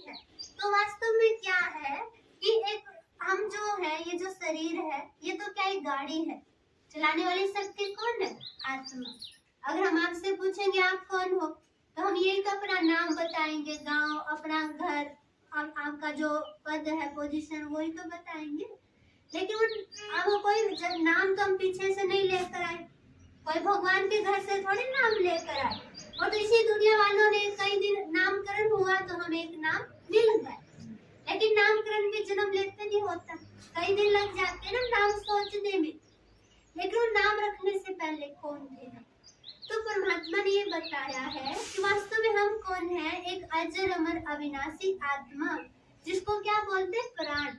है। तो वास्तव में क्या है कि एक हम जो है, ये जो शरीर है, ये तो क्या एक गाड़ी है। चलाने वाली शक्ति कौन है? आत्मा। अगर हम आपसे पूछेंगे आप कौन हो, तो हम यही तो अपना नाम बताएंगे, गांव, अपना घर, आपका जो पद है, पोजीशन, वही तो बताएंगे। लेकिन अब कोई नाम तो हम पीछे से नहीं लेकर आए, कोई भगवान के घर से थोड़ी नाम लेकर आए। और तो इसी दुनिया वालों ने कई दिन नामकरण हुआ तो हमें एक नाम मिल गया, लेकिन नामकरण में जन्म लेते नहीं होता, कई दिन लग जाते हैं ना नाम सोचने में। लेकिन नाम रखने से पहले कौन थे हम? तो परमात्मा ने ये बताया है कि वास्तव में हम कौन है, एक अजर अमर अविनाशी आत्मा, जिसको क्या बोलते हैं? प्राण।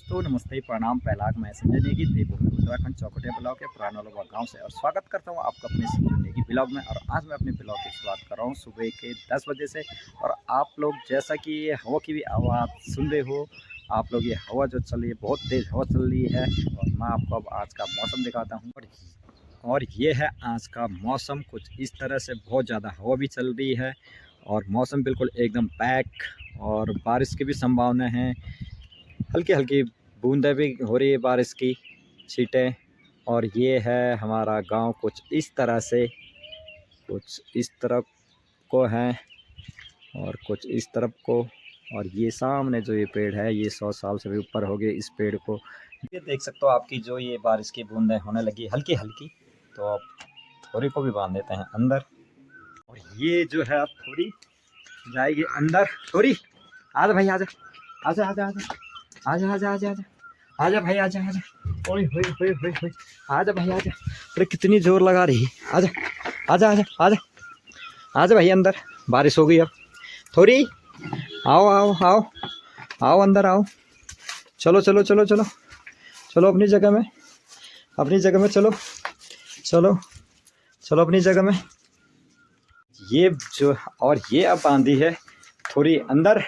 तो नमस्ते, प्रणाम, प्रहलाद, मैं संजय नेगी देवभूमि उत्तराखंड चौखटे ब्लॉक के पुराना गांव से और स्वागत करता हूं आपका अपने संजय नेगी ब्लॉग में। और आज मैं अपने ब्लॉग की शुरुआत कर रहा हूं सुबह के 10 बजे से। और आप लोग जैसा कि ये हवा की भी आवाज़ सुन रहे हो, आप लोग ये हवा जो चल रही है, बहुत तेज़ हवा चल रही है। और मैं आपको अब आज का मौसम दिखाता हूँ। और ये है आज का मौसम, कुछ इस तरह से बहुत ज़्यादा हवा भी चल रही है और मौसम बिल्कुल एकदम पैक, और बारिश की भी संभावना है। हल्की हल्की बूंदें भी हो रही है, बारिश की छींटें। और ये है हमारा गांव, कुछ इस तरह से, कुछ इस तरफ को है और कुछ इस तरफ को। और ये सामने जो ये पेड़ है, ये 100 साल से भी ऊपर हो गए इस पेड़ को। ये देख सकते हो आपकी जो ये बारिश की बूंदें होने लगी हल्की हल्की। तो अब थोड़ी को भी बांध देते हैं अंदर। और ये जो है अब थोड़ी जाएगी अंदर। थोड़ी आजा भाई, आजा आजा आजा आजा आजा आजा आजा आजा आजा भाई, आजा आजा। ओए होए होए होए होए, आजा भाई आजा। अरे कितनी जोर लगा रही है। आजा आजा आजा आजा आजा भाई अंदर। बारिश हो गई अब। थोड़ी आओ आओ आओ आओ अंदर आओ। चलो चलो चलो चलो चलो अपनी जगह में, अपनी जगह में चलो चलो चलो अपनी जगह में। ये जो और ये अब बांधी है थोड़ी अंदर,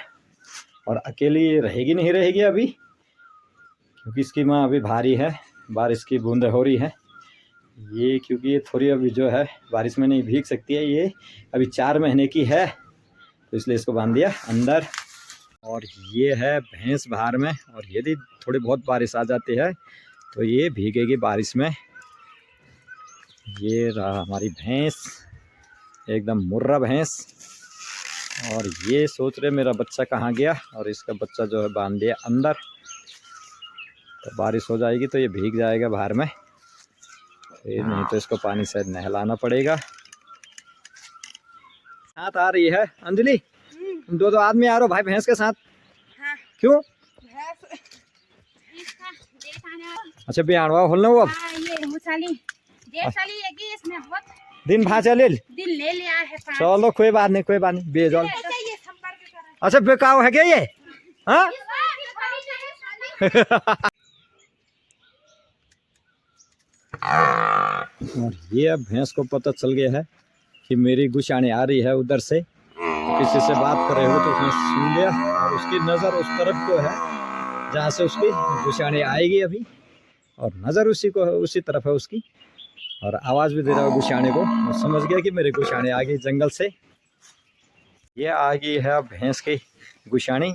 और अकेली रहेगी नहीं रहेगी अभी, क्योंकि इसकी माँ अभी भारी है। बारिश की बूंदें हो रही है ये, क्योंकि ये थोड़ी अभी जो है बारिश में नहीं भीग सकती है। ये अभी 4 महीने की है, तो इसलिए इसको बांध दिया अंदर। और ये है भैंस बाहर में, और यदि थोड़ी बहुत बारिश आ जाती है तो ये भीगेगी बारिश में। ये रहा हमारी भैंस, एकदम मुर्रा भैंस। और ये सोच रहे मेरा बच्चा कहाँ गया, और इसका बच्चा जो है बांध दिया अंदर। तो बारिश हो जाएगी तो ये भीग जाएगा बाहर में, फिर नहीं तो इसको पानी से नहलाना पड़ेगा। साथ आ रही है अंजलि, तुम दो आदमी आ रहे हो भाई भैंस के साथ। हाँ। क्यों? अच्छा बिहानवा होलने वो अब दिन भाचा ले लिया है। चलो कोई बात नहीं, कोई बात नहीं, बेजल। अच्छा बेकाव है क्या ये? हाँ और ये अब भैंस को पता चल गया है कि मेरी गुशानी आ रही है उधर से। किसी से बात कर रहे हो तो उसने सुन लिया, और उसकी नज़र उस तरफ को है जहाँ से उसकी गुशानी आएगी अभी, और नज़र उसी तरफ है उसकी। और आवाज़ भी दे रहा है गुशानी को, और समझ गया कि मेरी गुशानी आ गई जंगल से। ये आ गई है अब भैंस की गुशानी,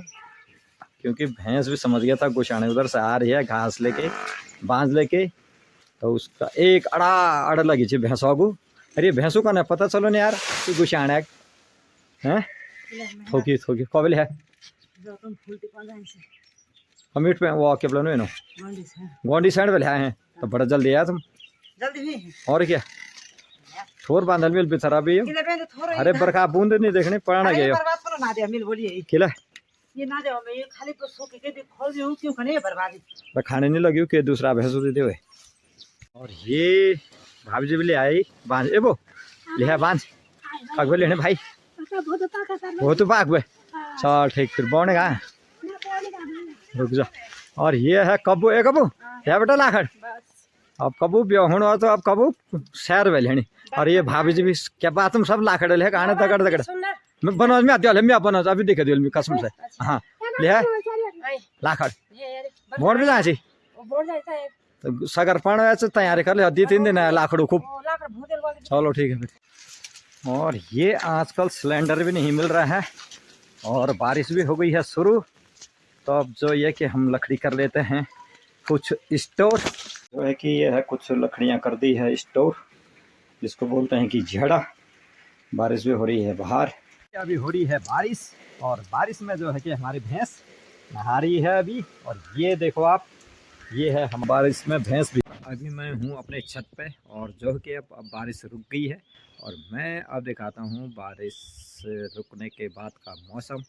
क्योंकि भैंस भी समझ गया था गुशानी उधर से आ रही है घास लेके, बांझ लेके। तो उसका एक अड़ लगी थी भैंसों को। अरे भैंसों का ना पता चलो नहीं यार कि गुशाना है थोकी थोकी कबिल है मीट पे वो के बोलो नो गोंडी साइड पे हैं। तो बड़ा जल्दी आया तुम, जल्दी और क्या छोर बांधल मिल बेचारा भी। अरे बरखा बूंद नहीं देखने पड़ना गए किला ये ना जाओ, मैं खाली सोके के खोल दूं, क्यों खाने बर्बादी खाने नहीं लगी के दूसरा भैंस दे दे। और ये भाभी जी भी ले आई बांझ, ए वो ले बांझ पकवे लेने भाई, वो तो पाक चल ठीक, फिर बौने का रुक जा। और ये है कब्बू, ए कब्बू है बेटा लाखड़। अब कब्बू ब्याहण हो तो अब कब्बू शहर वे लेनी। और ये भाभी जी भी क्या बात, तुम सब लाखड़ ले कहां दगड़ दगड़ मैं बना में आते मैं बना अभी देखे दियो कसम से। हाँ ले लाखड़ बोर्ड भी जाए तो सगर पाना तैयारी कर ले 2-3 दिन है लाखड़ू खूब। चलो ठीक है फिर। और ये आजकल सिलेंडर भी नहीं मिल रहा है, और बारिश भी हो गई है शुरू। तो अब जो ये कि हम लकड़ी कर लेते हैं कुछ स्टोर। जो है कि ये है कुछ लकड़ियाँ कर दी है स्टोर, जिसको बोलते हैं कि झेड़ा। बारिश भी हो रही है बाहर, अभी हो रही है बारिश। और बारिश में जो है कि हमारी भैंस नहा रही है अभी। और ये देखो आप, ये है हम बारिश में भैंस भी। अभी मैं हूँ अपने छत पे और जो कि अब बारिश रुक गई है। और मैं अब दिखाता हूँ बारिश रुकने के बाद का मौसम।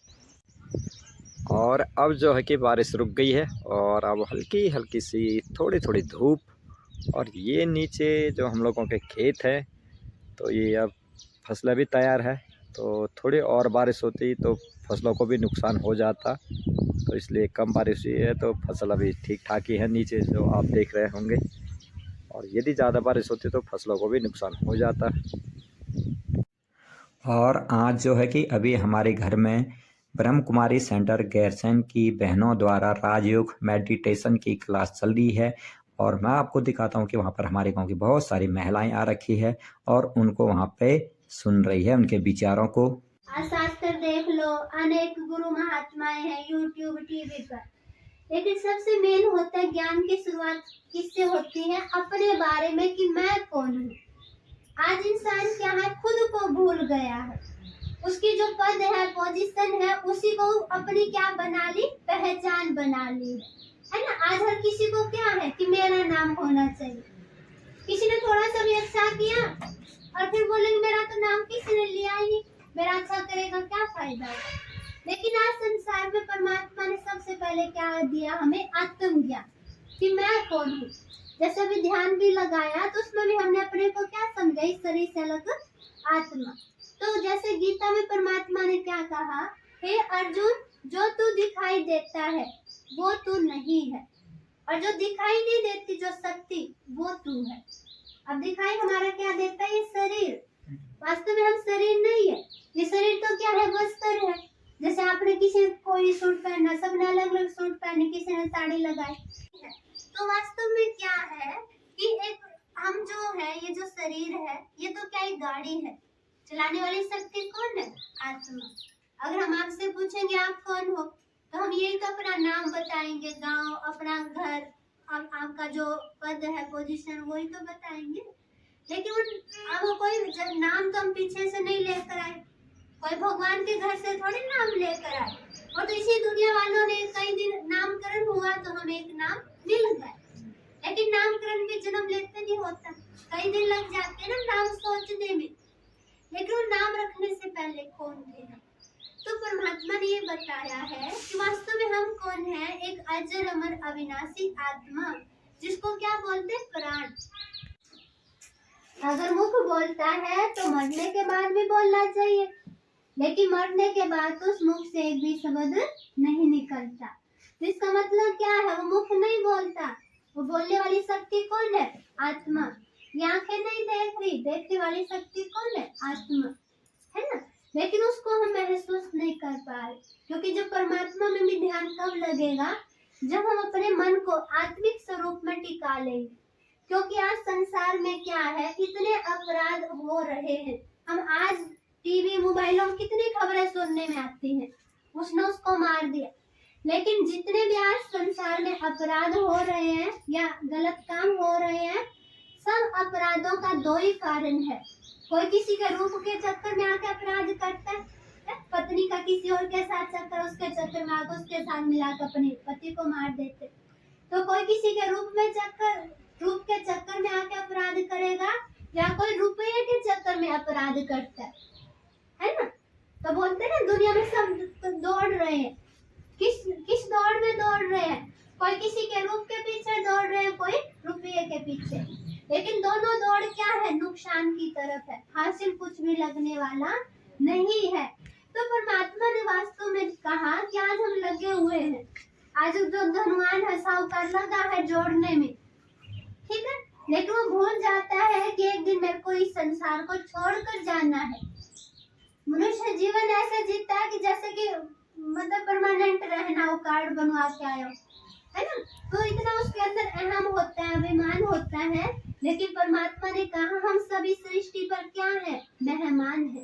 और अब जो है कि बारिश रुक गई है और अब हल्की हल्की सी थोड़ी थोड़ी धूप। और ये नीचे जो हम लोगों के खेत है, तो ये अब फसलें भी तैयार है। तो थोड़ी और बारिश होती तो फसलों को भी नुकसान हो जाता, तो इसलिए कम बारिश हुई है। तो फसल अभी ठीक ठाक ही है नीचे जो आप देख रहे होंगे। और यदि ज़्यादा बारिश होती तो फसलों को भी नुकसान हो जाता। और आज जो है कि अभी हमारे घर में ब्रह्म कुमारी सेंटर गैरसैंण की बहनों द्वारा राजयोग मेडिटेशन की क्लास चल रही है। और मैं आपको दिखाता हूँ कि वहाँ पर हमारे गांव की बहुत सारी महिलाएं आ रखी है और उनको वहाँ पे सुन रही है उनके विचारों को। आज शास्त्र देख लो, अनेक गुरु महात्माएं हैं यूट्यूब टीवी पर, लेकिन सबसे मेन होता है ज्ञान की शुरुआत किससे होती है? अपने बारे में कि मैं कौन हूँ। आज इंसान क्या है, खुद को भूल गया है। उसकी जो पद है, पोजीशन है, उसी को अपनी क्या बना ली, पहचान बना ली है ना। आज हर किसी को क्या है कि मेरा नाम होना चाहिए। किसी ने थोड़ा सा भी अच्छा किया और फिर बोलेंगे मेरा तो नाम किसी ने लिया ही नहीं, मेरा अच्छा करेगा क्या फायदा है। लेकिन आज संसार में परमात्मा ने सबसे पहले क्या दिया हमें, आत्मज्ञान कि मैं कौन हूँ। जैसे अभी ध्यान भी लगाया तो उसमें भी हमने अपने को क्या समझा, इस शरीर से अलग आत्मा। तो जैसे गीता में परमात्मा ने क्या कहा, हे अर्जुन, जो तू दिखाई देता है वो तू नहीं है, और जो दिखाई नहीं देती जो शक्ति वो तू है। अब दिखाई हमारा क्या देता है, ये शरीर। वास्तव में हम शरीर नहीं है, ये शरीर तो क्या है, वस्त्र है। जैसे आपने किसी कोई सूट पहना, सबने अलग अलग सूट पहने, किसी ने साड़ी लगाई। तो वास्तव में क्या है कि एक हम जो है, ये जो शरीर है, ये तो क्या एक गाड़ी है। चलाने वाली शक्ति कौन है, आत्मा। अगर हम आपसे पूछेंगे आप कौन हो, तो हम यही तो अपना नाम बताएंगे, गांव, अपना घर, आपका जो पद है, पोजीशन, वही तो बताएंगे। लेकिन अब कोई नाम तो हम पीछे से नहीं लेकर आए, कोई भगवान के घर से थोड़ी नाम लेकर आए। और तो इसी दुनिया वालों ने कई दिन नामकरण हुआ तो हमें एक नाम मिल गया। लेकिन नामकरण भी जन्म लेते नहीं होता, कई दिन लग जाते हैं ना नाम सोचने में। लेकिन वो नाम रखने से पहले कौन थे हम। तो परमात्मा ने ये बताया है कि वास्तव में हम कौन है, एक अजर अमर अविनाशी आत्मा, जिसको क्या बोलते हैं, प्राण। अगर मुख बोलता है तो मरने के बाद भी बोलना चाहिए, लेकिन मरने के बाद तो उस मुख से एक भी शब्द नहीं निकलता। तो इसका मतलब क्या है, वो मुख नहीं बोलता, वो बोलने वाली शक्ति कौन है, आत्मा। ये आंखें नहीं देख रही, देखने वाली शक्ति कौन है, आत्मा, है ना। लेकिन उसको हम महसूस नहीं कर पा रहे, क्योंकि जब परमात्मा में भी ध्यान कब लगेगा, जब हम अपने मन को आत्मिक स्वरूप में टिका लेंगे। क्योंकि आज संसार में क्या है, इतने अपराध हो रहे हैं। हम आज टीवी मोबाइलों में कितनी खबरें सुनने में आती हैं, उसने उसको मार दिया। लेकिन जितने भी आज संसार में अपराध हो रहे हैं या गलत काम हो रहे हैं, सब अपराधों का दो ही कारण है। कोई किसी के रूप के चक्कर में आके अपराध करता है, पत्नी का किसी और के साथ चक्कर, उसके चक्कर में आकर उसके साथ मिलाकर अपने पति को मार देते। तो कोई किसी के रूप के चक्कर में आके अपराध करेगा, या कोई रुपये के चक्कर में अपराध करता है ना। तो बोलते हैं दुनिया में सब दौड़ रहे हैं, किस दौड़ में दौड़ रहे हैं, कोई किसी के रूप के पीछे दौड़ रहे हैं, कोई रुपये के पीछे। लेकिन दोनों दौड़ क्या है, नुकसान की तरफ है, हासिल कुछ भी लगने वाला नहीं है। तो परमात्मा ने वास्तव में कहा कि आज हम लगे हुए हैं, आज जो धनवान है साहूकार लगा है जोड़ने में, ठीक है। लेकिन वो भूल जाता है कि एक दिन मेरे को इस संसार को छोड़कर जाना है। मनुष्य जीवन ऐसे जीता है कि जैसे कि मतलब परमानेंट रहना हो, कार्ड बनवा के आया हो, है ना। तो इतना उसके अंदर अहम होता है, अभिमान होता है। लेकिन परमात्मा ने कहा हम सभी सृष्टि पर क्या है, मेहमान है।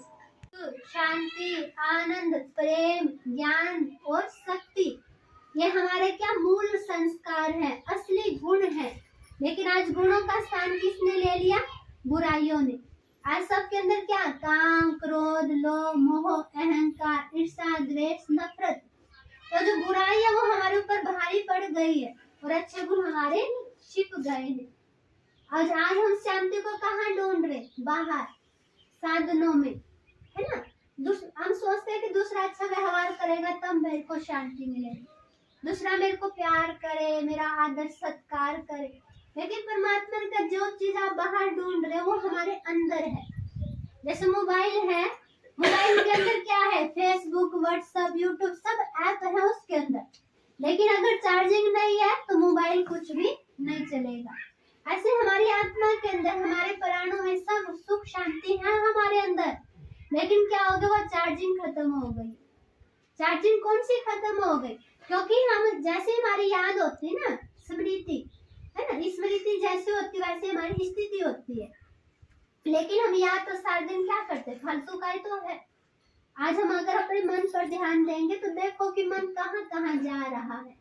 तो शांति, आनंद, प्रेम, ज्ञान और शक्ति, ये हमारे क्या मूल संस्कार है, असली गुण है। लेकिन आज गुणों का स्थान किसने ले लिया? बुराइयों ने। आज सबके अंदर क्या? काम, क्रोध, लोभ, मोह, अहंकार, ईर्ष्या, द्वेष, नफरत। तो जो बुराई है वो हमारे ऊपर भारी पड़ गई है और अच्छे गुण हमारे छिप गए हैं। आज हम शांति को कहाँ ढूंढ रहे? बाहर, साधनों में, है ना। हम सोचते हैं कि दूसरा अच्छा व्यवहार करेगा तब मेरे को शांति मिलेगी, दूसरा मेरे को प्यार करे, मेरा आदर सत्कार करे। लेकिन परमात्मा का जो चीज आप बाहर ढूंढ रहे हो वो हमारे अंदर है। जैसे मोबाइल है, मोबाइल के अंदर क्या है? फेसबुक, व्हाट्सएप, यूट्यूब, सब ऐप है उसके अंदर। लेकिन अगर चार्जिंग नहीं है तो मोबाइल कुछ भी नहीं चलेगा। ऐसे हमारी आत्मा के अंदर, हमारे प्राणों में सब सुख शांति है हमारे अंदर। लेकिन क्या हो गया? वो चार्जिंग खत्म हो गई। चार्जिंग कौन सी खत्म हो गई? क्योंकि हम जैसे हमारी याद होती है ना, स्मृति, है ना, स्मृति जैसे होती वैसे हमारी स्थिति होती है। लेकिन हम याद तो सारा दिन क्या करते? फालतू का ही तो है। आज हम अगर अपने मन पर ध्यान देंगे तो देखो कि मन कहाँ कहाँ जा रहा है।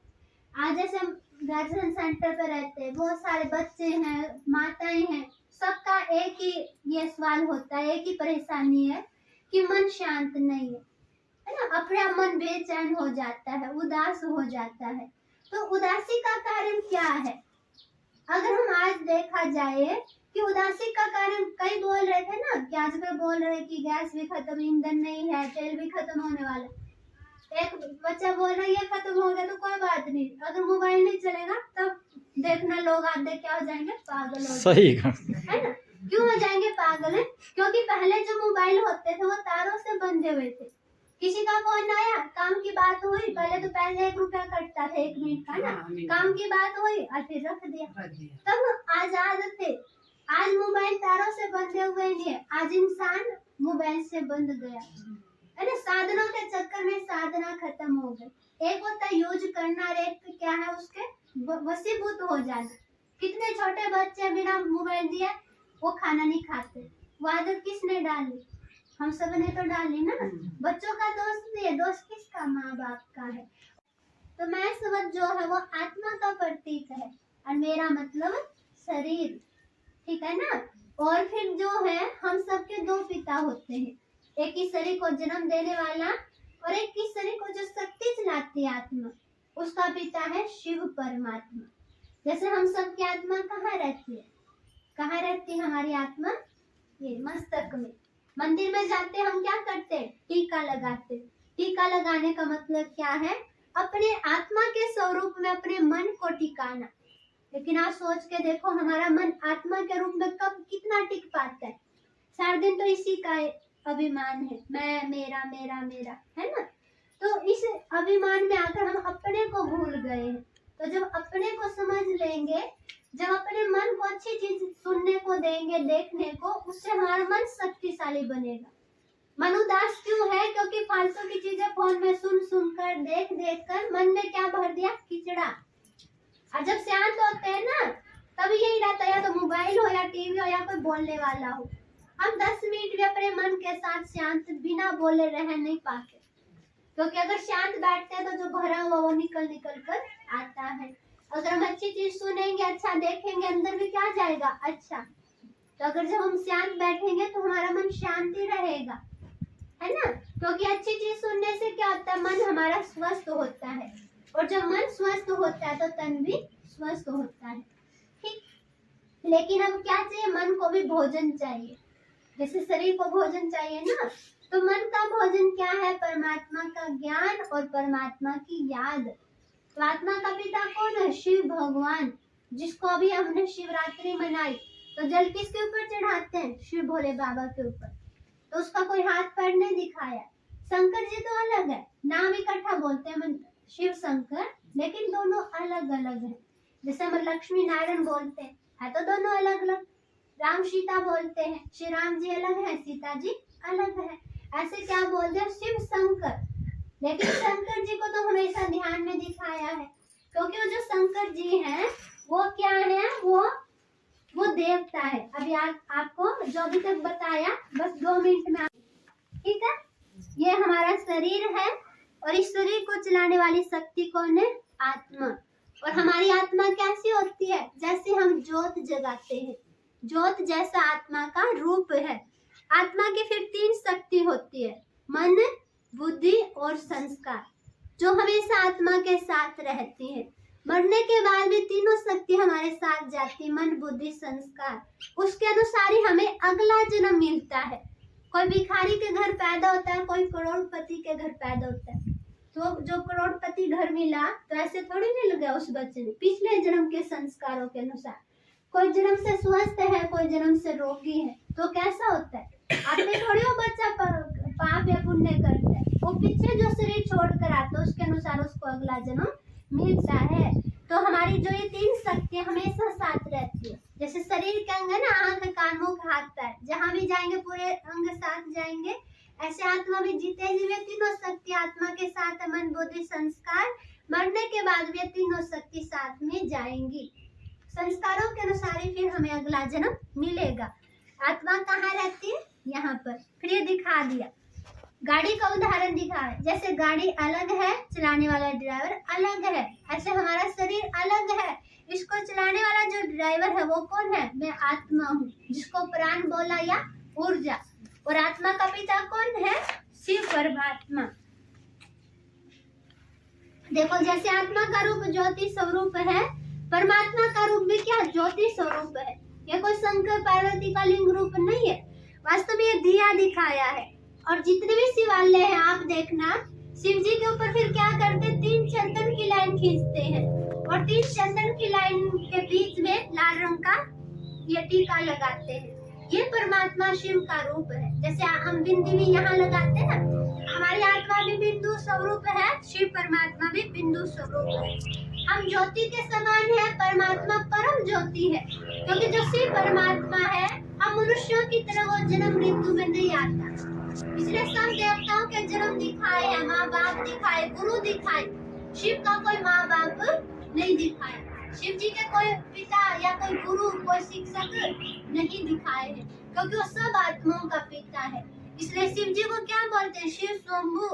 आज जैसे हम दर्शन सेंटर पे रहते हैं, बहुत सारे बच्चे हैं, माताएं हैं, सबका एक ही ये सवाल होता है, एक ही परेशानी है कि मन शांत नहीं है ना। अपना मन बेचैन हो जाता है, उदास हो जाता है। तो उदासी का कारण क्या है? अगर हम आज देखा जाए कि उदासी का कारण, कई बोल रहे थे ना कि आजकल बोल रहे कि गैस भी खत्म, ईंधन नहीं है, तेल भी खत्म होने वाला। एक बच्चा बोल रहा है ये खत्म हो गया तो कोई बात नहीं, अगर मोबाइल नहीं चलेगा तब देखना लोग आधे क्या हो जाएंगे? पागल हो सही है ना। क्यों हो जाएंगे पागल? है क्योंकि पहले जो मोबाइल होते थे वो तारों से बंधे हुए थे। किसी का फोन आया, काम की बात हुई, पहले तो पैसे 1 रुपया कटता था 1 मिनट का ना, काम की बात हुई और फिर रख दिया, तब आजाद थे। आज मोबाइल तारों से बंधे हुए नहीं है, आज इंसान मोबाइल से बंध गया है ना। साधनों के चक्कर में साधना खत्म हो गई। एक होता है यूज करना और एक क्या है उसके वशीभूत हो जाना। कितने छोटे बच्चे बिना मोबाइल दिए वो खाना नहीं खाते। वो आदत किसने डाली? हम सब ने तो डाली ना। बच्चों का दोस्त नहीं है, दोस्त किसका? माँ बाप का है। तो मैं शब्द जो है वो आत्मा का प्रतीक है और मेरा मतलब शरीर, ठीक है ना। और फिर जो है हम सबके 2 पिता होते हैं, एक ही शरीर को जन्म देने वाला और एक ही शरीर को जो शक्ति चलाती है आत्मा, उसका पिता है शिव परमात्मा। जैसे हम सबकी आत्मा कहाँ रहती है? कहाँ रहती है हमारी आत्मा? ये मस्तक में। मंदिर में जाते हम क्या करते? टीका लगाते। टीका लगाने का मतलब क्या है? अपने आत्मा के स्वरूप में अपने मन को टिकाना। लेकिन आप सोच के देखो हमारा मन आत्मा के रूप में कब कितना टिक पाता है? सारा दिन तो इसी का अभिमान है, मैं, मेरा, मेरा, मेरा, है ना। तो इस अभिमान में आकर हम अपने को भूल गए हैं। तो जब अपने को समझ लेंगे, जब अपने मन को अच्छी चीज सुनने को देंगे, देखने को, उससे हमारा मन शक्तिशाली बनेगा। मन उदास क्यों है? क्योंकि फालतू की चीजें फोन में सुन सुन कर, देख देख कर मन में क्या भर दिया? कीचड़ा। और जब शांत होते हैं ना तब यही रहता है, या तो मोबाइल हो या टीवी हो या कोई बोलने वाला हो। हम 10 मिनट भी अपने मन के साथ शांत बिना बोले रह नहीं पाते, क्योंकि अगर शांत बैठते हैं तो जो भरा हुआ वो निकल निकल कर आता है। अगर हम अच्छी चीज सुनेंगे, अच्छा देखेंगे, अंदर भी क्या जाएगा? अच्छा। तो अगर जब हम शांत बैठेंगे तो हमारा मन शांति रहेगा, है ना। क्योंकि अच्छी चीज सुनने से क्या होता है? मन हमारा स्वस्थ होता है, और जब मन स्वस्थ होता है तो तन भी स्वस्थ होता है, ठीक। लेकिन अब क्या चाहिए? मन को भी भोजन चाहिए। जैसे शरीर को भोजन चाहिए ना, तो मन का भोजन क्या है? परमात्मा का ज्ञान और परमात्मा की याद। तो आत्मा का पिता कौन है? शिव भगवान, जिसको अभी हमने शिवरात्रि मनाई तो जल किसके ऊपर चढ़ाते हैं? शिव भोले बाबा के ऊपर। तो उसका कोई हाथ पैर नहीं दिखाया। शंकर जी तो अलग है, नाम इकट्ठा बोलते हैं शिव शंकर, लेकिन दोनों अलग अलग है। जैसे हम लक्ष्मी नारायण बोलते हैं, है तो दोनों अलग अलग। राम सीता बोलते हैं, श्री राम जी अलग है, सीता जी अलग है। ऐसे क्या बोलते हैं? शिव शंकर। लेकिन शंकर जी को तो हमेशा ध्यान में दिखाया है, क्योंकि वो जो शंकर जी हैं वो क्या है? वो देवता है। अभी आपको जो अभी तक बताया बस 2 मिनट में, ठीक है। ये हमारा शरीर है और इस शरीर को चलाने वाली शक्ति कौन है? आत्मा। और हमारी आत्मा कैसी होती है? जैसे हम ज्योत जगाते हैं, ज्योत जैसा आत्मा का रूप है। आत्मा की फिर 3 शक्ति होती है, मन, बुद्धि और संस्कार, जो हमेशा आत्मा के साथ रहती है। मरने के बाद भी तीनों शक्ति हमारे साथ जाती, मन, बुद्धि, संस्कार। उसके अनुसार ही हमें अगला जन्म मिलता है। कोई भिखारी के घर पैदा होता है, कोई करोड़पति के घर पैदा होता है। तो जो करोड़पति घर मिला तो ऐसे थोड़ी मिल गया उस बच्चे ने, पिछले जन्म के संस्कारों के अनुसार। कोई जन्म से स्वस्थ है, कोई जन्म से रोगी है, तो कैसा होता है? आपने थोड़ी वो बच्चा पाप या पुण्य करता है, वो पीछे जो शरीर छोड़ कर आता है उसके अनुसार उसको अगला जन्म मिलता है। तो हमारी जो ये 3 शक्तियां हमेशा साथ रहती है। जैसे शरीर के अंग है ना, आंख, कान, मुख, हाथ, पैर, जहां भी जाएंगे पूरे अंग साथ जाएंगे। ऐसे आत्मा भी जीते जी वे तीनों शक्ति आत्मा के साथ है, मन, बुद्धि, संस्कार। मरने के बाद वे तीनों शक्ति साथ में जाएंगी। संस्कारों के अनुसार ही फिर हमें अगला जन्म मिलेगा। आत्मा कहाँ रहती है? यहाँ पर। फिर ये दिखा दिया, गाड़ी का उदाहरण दिखा है। जैसे गाड़ी अलग है, चलाने वाला ड्राइवर अलग है, ऐसे हमारा शरीर अलग है। इसको चलाने वाला जो ड्राइवर है वो कौन है? मैं आत्मा हूँ, जिसको प्राण बोला या ऊर्जा। और आत्मा का पिता कौन है? शिव परमात्मा। देखो, जैसे आत्मा का रूप ज्योति स्वरूप है, परमात्मा का रूप भी क्या? ज्योति स्वरूप है। ये कोई शंकर पार्वती का लिंग रूप नहीं है, वास्तव में ये दिया दिखाया है। और जितने भी शिवालय हैं आप देखना, शिव जी के ऊपर फिर क्या करते? 3 चंदन की लाइन खींचते हैं और 3 चंदन की लाइन के बीच में लाल रंग का ये टीका लगाते हैं। ये परमात्मा शिव का रूप है। जैसे हम बिंदी भी यहाँ लगाते हैं ना, हमारी आत्मा भी बिंदु स्वरूप है, शिव परमात्मा भी बिंदु स्वरूप है। हम ज्योति के समान है, परमात्मा परम ज्योति है। क्योंकि जो शिव परमात्मा है, हम मनुष्यों की तरह वो जन्म मृत्यु में नहीं आता। इसलिए सब देवताओं के जन्म दिखाए हैं, माँ बाप दिखाए, गुरु दिखाए। शिव का कोई माँ बाप नहीं दिखाए, शिव जी के कोई पिता या कोई गुरु, कोई शिक्षक नहीं दिखाए हैं, क्योंकि वो सब आत्माओं का पिता है। इसलिए शिव जी को क्या बोलते हैं? शिव स्वयंभू।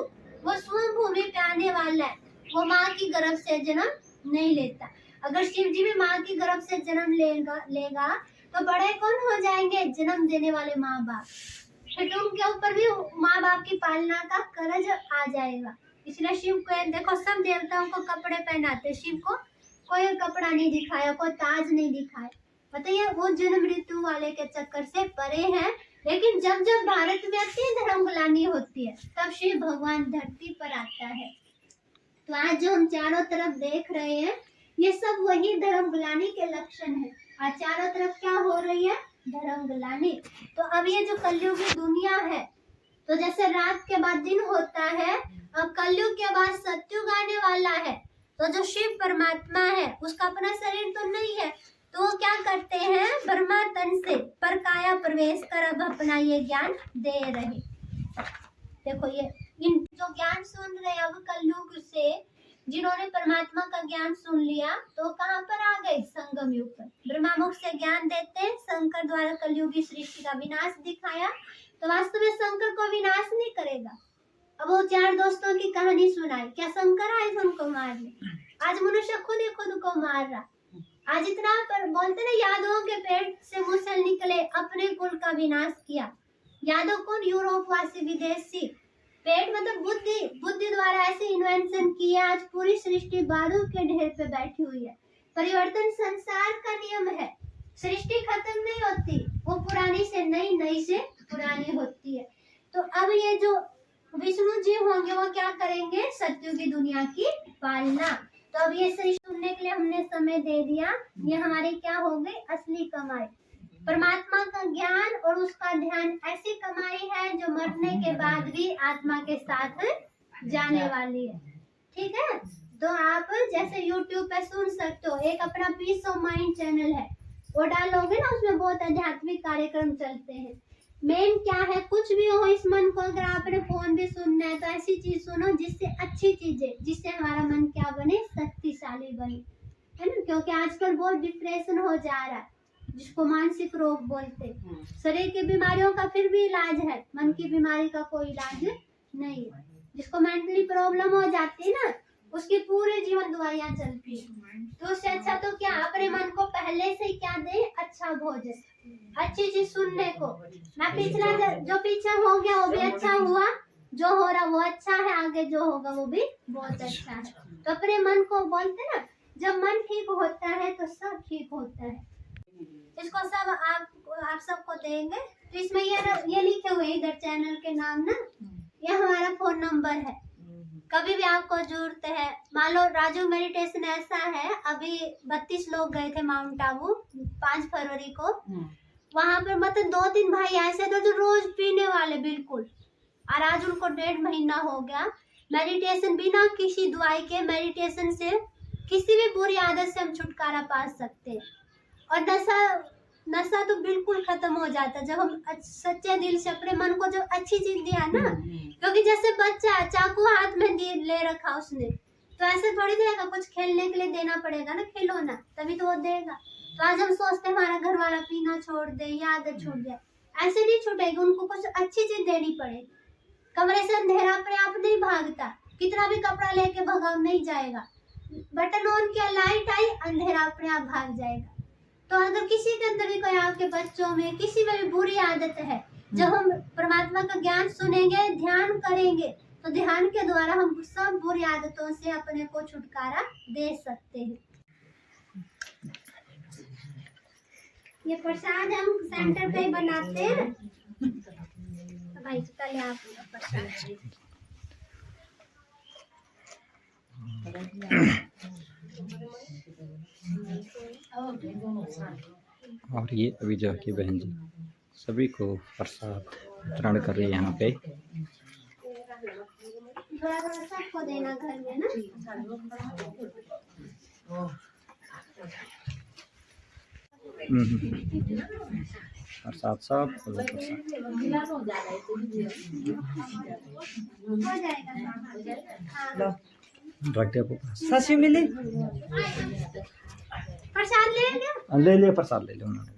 वो स्वयं भूमि पे आने वाला है, वो माँ की गर्भ से जन्म नहीं लेता। अगर शिव जी भी माँ की गर्भ से जन्म लेगा तो बड़े कौन हो जाएंगे? जन्म देने वाले माँ बाप। फिर उनके ऊपर भी माँ बाप की पालना का कर्ज आ जाएगा। इसलिए शिव को देखो, सब देवताओं को कपड़े पहनाते, शिव को कोई कपड़ा नहीं दिखाया, कोई ताज नहीं दिखाया। बताइए, वो जन्म मृत्यु वाले के चक्कर से परे हैं। लेकिन जब जब भारत में अति धर्म ग्लानि होती है, तब शिव भगवान धरती पर आता है। तो आज जो हम चारों तरफ देख रहे हैं, ये सब वही धर्म ग्लानि के लक्षण है। और चारों तरफ क्या हो रही है? धर्म ग्लानि। तो अब ये जो कलयुग की दुनिया है, तो जैसे रात के बाद दिन होता है, अब कलयुग के बाद सतयुग आने वाला है। तो जो शिव परमात्मा है, उसका अपना शरीर तो नहीं है, तो वो क्या करते हैं? ब्रह्मा तन से पर काया प्रवेश कर अब अपना ये ज्ञान दे रहे। देखो, ये इन जो ज्ञान सुन रहे अब कलयुग से, जिन्होंने परमात्मा का ज्ञान सुन लिया, तो कहाँ पर आ गए? संगम युग पर। ब्रह्मा मुख से ज्ञान देते, शंकर द्वारा कलयुगी सृष्टि का विनाश दिखाया। तो वास्तव में शंकर को विनाश नहीं करेगा। अब वो 4 दोस्तों की कहानी सुनाई, क्या शंकर आए उनको मारने? आज मनुष्य खुद ही खुद को मार रहा। आज इतना पर बोलते ना, यादवों के पेट से मूसल निकले, अपने कुल का विनाश किया। यादव कौन? यूरोप वासी विदेशी। पेट मतलब बुद्धि द्वारा ऐसे इन्वेंशन किया, आज पूरी सृष्टि बारूद के ढेर पे बैठी हुई है। परिवर्तन संसार का नियम है, सृष्टि खत्म नहीं होती, वो पुरानी से नई, नई से पुरानी होती है। तो अब ये जो विष्णु जी होंगे वो क्या करेंगे? सत्युग की दुनिया की पालना। तो अब ये सृष्टि सुनने के लिए हमने समय दे दिया, ये हमारी क्या हो गई? असली कमाई। परमात्मा का ज्ञान और उसका ध्यान ऐसी कमाई है जो मरने के बाद भी आत्मा के साथ जाने वाली है। ठीक है, तो आप जैसे YouTube पे सुन सकते हो, एक अपना पीस ऑफ माइंड चैनल है, वो डालोगे ना, उसमें बहुत आध्यात्मिक कार्यक्रम चलते हैं। मेन क्या है? कुछ भी हो, इस मन को अगर आपने फोन भी सुनना है तो ऐसी चीज सुनो जिससे अच्छी चीजें, जिससे हमारा मन क्या बने? शक्तिशाली बने, है ना। क्योंकि आजकल बहुत डिप्रेशन हो जा रहा है, जिसको मानसिक रोग बोलते हैं। शरीर की बीमारियों का फिर भी इलाज है, मन की बीमारी का कोई इलाज नहीं है। जिसको मेंटली प्रॉब्लम हो जाती है ना, उसकी पूरे जीवन दुआइयां चलती है। तो उससे अच्छा तो क्या अपने मन को पहले से क्या दे, अच्छा भोजन, अच्छी चीज सुनने को। मैं पिछला जो पीछे हो गया वो भी अच्छा हुआ, जो हो रहा वो अच्छा है, आगे जो होगा वो भी बहुत अच्छा है। तो अपने मन को बोलते ना, जब मन ठीक होता है तो सब ठीक होता है। इसको सब आप सबको देंगे। तो इसमें ये लिखे हुए इधर चैनल के नाम ना, ये हमारा फोन नंबर है। कभी भी आपको जरूरत है, मान लो राजू मेडिटेशन ऐसा है, अभी 32 लोग गए थे माउंट आबू 5 फरवरी को। वहां पर मतलब 2-3 भाई ऐसे थे जो रोज पीने वाले बिल्कुल, और आज उनको 1.5 महीना हो गया मेडिटेशन, बिना किसी दवाई के मेडिटेशन से किसी भी बुरी आदत से हम छुटकारा पा सकते हैं। और नशा तो बिल्कुल खत्म हो जाता है जब हम सच्चे दिल से अपने मन को जो अच्छी चीज दिया ना। क्योंकि जैसे बच्चा चाकू हाथ में ले रखा उसने, तो ऐसे थोड़ी देगा, कुछ खेलने के लिए देना पड़ेगा ना खिलौना, तभी तो वो देगा। तो आज हम सोचते हैं हमारा घर वाला पीना छोड़ दे या आदत छूट जाए, ऐसे नहीं छूटेगी, उनको कुछ अच्छी चीज देनी पड़ेगी। कमरे से अंधेरा अपने आप नहीं भागता, कितना भी कपड़ा लेके भगाओ नहीं जाएगा। बटन ऑन किया, लाइट आई, अंधेरा अपने आप भाग जाएगा। तो अगर किसी के अंदर भी कोई, आपके बच्चों में किसी में भी बुरी आदत है, जब हम परमात्मा का ज्ञान सुनेंगे, ध्यान करेंगे, तो ध्यान के द्वारा हम सब बुरी आदतों से अपने को छुटकारा दे सकते हैं। ये प्रसाद हम सेंटर पे बनाते हैं। भाई कल आप प्रसाद और ये अभी जो कि बहन जी सभी को प्रसाद वितरण कर रही है यहाँ पे। थोड़ा थोड़ा सबको देना घर में ना। प्रसाद सब हो जाएगा। रख दिया ससी मिली प्रसाद ले ले लिया प्रसाद ले लिया उन्होंने।